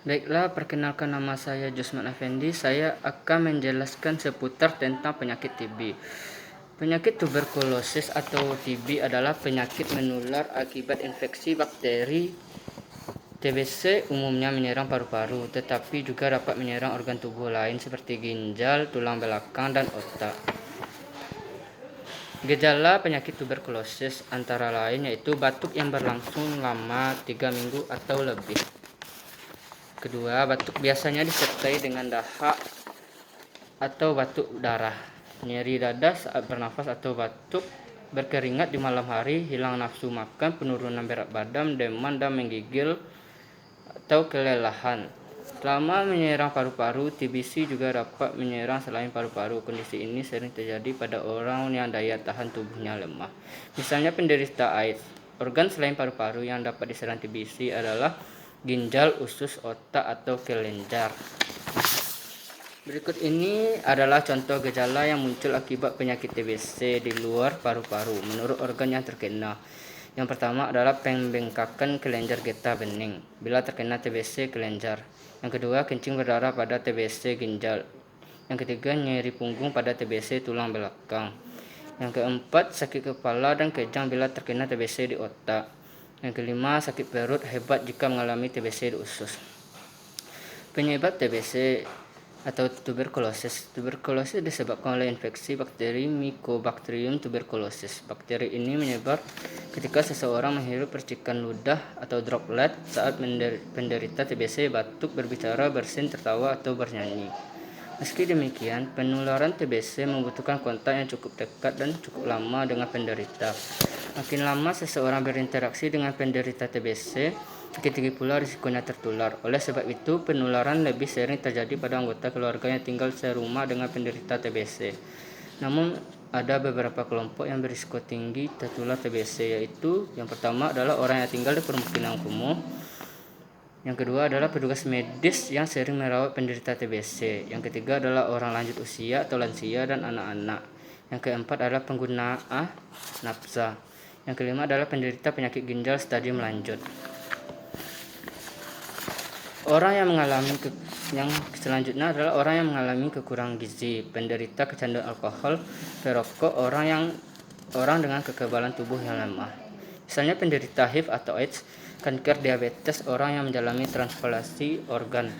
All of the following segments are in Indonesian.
Baiklah, perkenalkan nama saya Josman Effendi. Saya akan menjelaskan seputar tentang penyakit TB. Penyakit tuberkulosis atau TB adalah penyakit menular akibat infeksi bakteri. TBC umumnya menyerang paru-paru, tetapi juga dapat menyerang organ tubuh lain seperti ginjal, tulang belakang, dan otak. Gejala penyakit tuberkulosis antara lain yaitu batuk yang berlangsung lama 3 minggu atau lebih. Kedua, batuk biasanya disertai dengan dahak atau batuk darah, nyeri dada saat bernafas atau batuk, berkeringat di malam hari, hilang nafsu makan, penurunan berat badan, demam dan menggigil atau kelelahan. Selama menyerang paru-paru, TBC juga dapat menyerang selain paru-paru. Kondisi ini sering terjadi pada orang yang daya tahan tubuhnya lemah. Misalnya penderita AIDS. Organ selain paru-paru yang dapat diserang TBC adalah ginjal, usus, otak, atau kelenjar. Berikut ini adalah contoh gejala yang muncul akibat penyakit TBC di luar paru-paru menurut organ yang terkena. Yang pertama adalah pembengkakan kelenjar getah bening bila terkena TBC kelenjar. Yang kedua, kencing berdarah pada TBC ginjal. Yang ketiga, nyeri punggung pada TBC tulang belakang. Yang keempat, sakit kepala dan kejang bila terkena TBC di otak. Yang kelima, sakit perut hebat jika mengalami TBC di usus. Penyebab TBC atau tuberkulosis. Tuberkulosis disebabkan oleh infeksi bakteri Mycobacterium tuberculosis. Bakteri ini menyebar ketika seseorang menghirup percikan ludah atau droplet saat penderita TBC batuk, berbicara, bersin, tertawa, atau bernyanyi. Meski demikian, penularan TBC membutuhkan kontak yang cukup dekat dan cukup lama dengan penderita. Makin lama seseorang berinteraksi dengan penderita TBC, makin tinggi pula risikonya tertular. Oleh sebab itu, penularan lebih sering terjadi pada anggota keluarga yang tinggal serumah dengan penderita TBC. Namun, ada beberapa kelompok yang berisiko tinggi tertular TBC, yaitu yang pertama adalah orang yang tinggal di permukiman kumuh. Yang kedua adalah petugas medis yang sering merawat penderita TBC. Yang ketiga adalah orang lanjut usia atau lansia dan anak-anak. Yang keempat adalah pengguna nafsa. Yang kelima adalah penderita penyakit ginjal stadium lanjut. Yang selanjutnya adalah orang yang mengalami kekurangan gizi, penderita kecanduan alkohol, perokok, orang dengan kekebalan tubuh yang lemah. Misalnya penderita HIV atau AIDS, kanker, diabetes, orang yang menjalani transplantasi organ,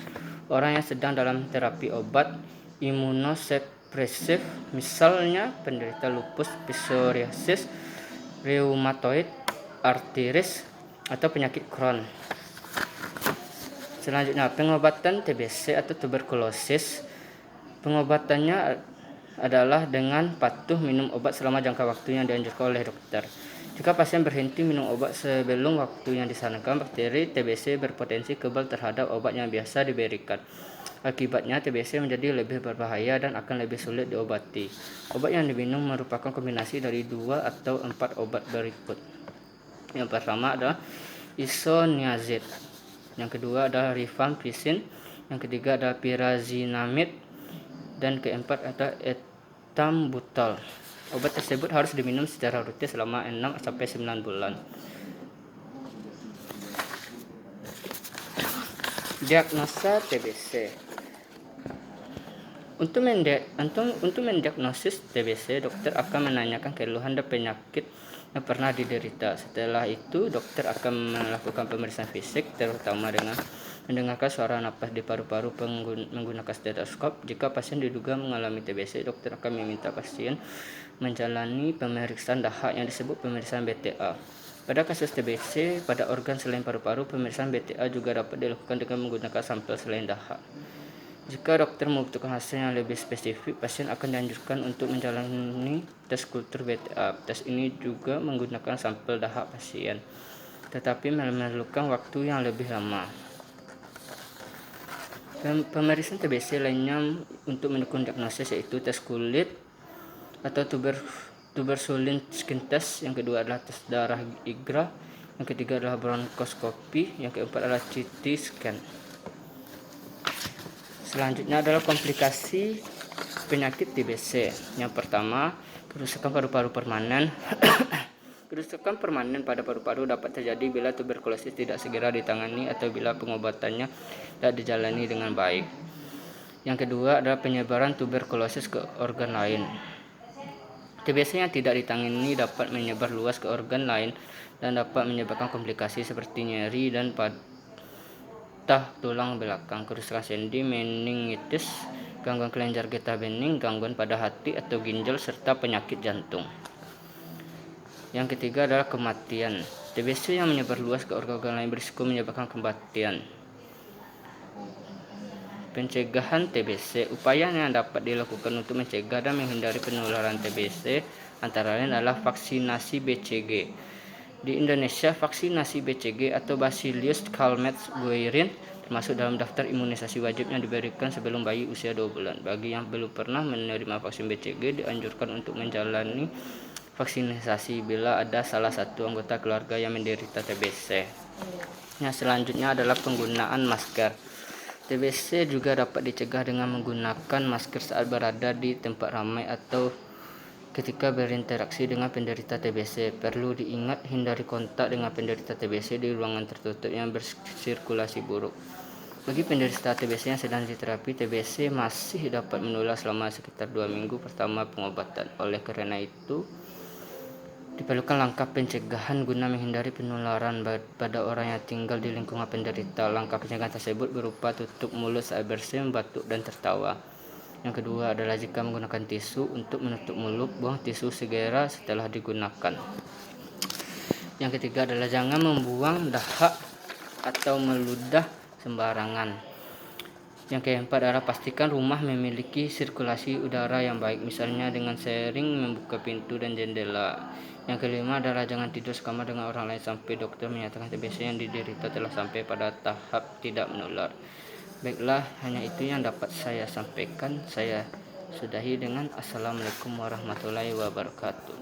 orang yang sedang dalam terapi obat imunosupresif, misalnya penderita lupus, psoriasis, rheumatoid arthritis, atau penyakit Crohn. Selanjutnya, pengobatan TBC atau tuberkulosis. Pengobatannya adalah dengan patuh minum obat selama jangka waktu yang dianjurkan oleh dokter. Jika pasien berhenti minum obat sebelum waktu yang disarankan, bakteri TBC berpotensi kebal terhadap obat yang biasa diberikan. Akibatnya, TBC menjadi lebih berbahaya dan akan lebih sulit diobati. Obat yang diminum merupakan kombinasi dari 2 atau 4 obat berikut. Yang pertama adalah isoniazid. Yang kedua adalah rifampicin. Yang ketiga adalah pyrazinamide. Dan keempat adalah etambutol. Obat tersebut harus diminum secara rutin selama 6-9 bulan. Diagnosa TBC. Untuk mendiagnosis TBC, dokter akan menanyakan keluhan dan penyakit yang pernah diderita. Setelah itu, dokter akan melakukan pemeriksaan fisik, terutama dengan mendengarkan suara napas di paru-paru menggunakan stetoskop. Jika pasien diduga mengalami TBC, dokter akan meminta pasien menjalani pemeriksaan dahak yang disebut pemeriksaan BTA. Pada kasus TBC pada organ selain paru-paru, pemeriksaan BTA juga dapat dilakukan dengan menggunakan sampel selain dahak. Jika dokter membutuhkan hasil yang lebih spesifik, pasien akan dianjurkan untuk menjalani tes kultur BTA. Tes ini juga menggunakan sampel dahak pasien, tetapi memerlukan waktu yang lebih lama. Pemeriksaan TBC lainnya untuk mendukung diagnosis yaitu tes kulit atau tuberculin skin test. Yang kedua adalah tes darah IGRA. Yang ketiga adalah bronkoskopi. Yang keempat adalah CT scan. Selanjutnya adalah komplikasi penyakit TBC. Yang pertama, kerusakan paru-paru permanen. Kerusakan permanen pada paru-paru dapat terjadi bila tuberkulosis tidak segera ditangani atau bila pengobatannya tidak dijalani dengan baik. Yang kedua adalah penyebaran tuberkulosis ke organ lain. TBC yang tidak ditangani dapat menyebar luas ke organ lain dan dapat menyebabkan komplikasi seperti nyeri dan patah tulang belakang, kerusakan sendi, meningitis, gangguan kelenjar getah bening, gangguan pada hati atau ginjal, serta penyakit jantung. Yang ketiga adalah kematian. TBC yang menyebar luas ke organ lain berisiko menyebabkan kematian. Pencegahan TBC. Upaya yang dapat dilakukan untuk mencegah dan menghindari penularan TBC antara lain adalah vaksinasi BCG. Di Indonesia, vaksinasi BCG atau Bacillus Calmette-Guerin termasuk dalam daftar imunisasi wajib yang diberikan sebelum bayi usia 2 bulan. Bagi yang belum pernah menerima vaksin BCG, dianjurkan untuk menjalani vaksinasi bila ada salah satu anggota keluarga yang menderita TBC. Yang selanjutnya adalah penggunaan masker. TBC juga dapat dicegah dengan menggunakan masker saat berada di tempat ramai atau ketika berinteraksi dengan penderita TBC. Perlu diingat hindari kontak dengan penderita TBC di ruangan tertutup yang bersirkulasi buruk. Bagi penderita TBC yang sedang diterapi, TBC masih dapat menular selama sekitar 2 minggu pertama pengobatan. Oleh karena itu, diperlukan langkah pencegahan guna menghindari penularan pada orang yang tinggal di lingkungan penderita. Langkah pencegahan tersebut berupa tutup mulut saat bersin, batuk, dan tertawa. Yang kedua adalah jika menggunakan tisu untuk menutup mulut, buang tisu segera setelah digunakan. Yang ketiga adalah jangan membuang dahak atau meludah sembarangan. Yang keempat adalah pastikan rumah memiliki sirkulasi udara yang baik, misalnya dengan sering membuka pintu dan jendela. Yang kelima adalah jangan tidur sekamar dengan orang lain sampai dokter menyatakan TBC yang diderita telah sampai pada tahap tidak menular. Baiklah, hanya itu yang dapat saya sampaikan. Saya sudahi dengan Assalamualaikum warahmatullahi wabarakatuh.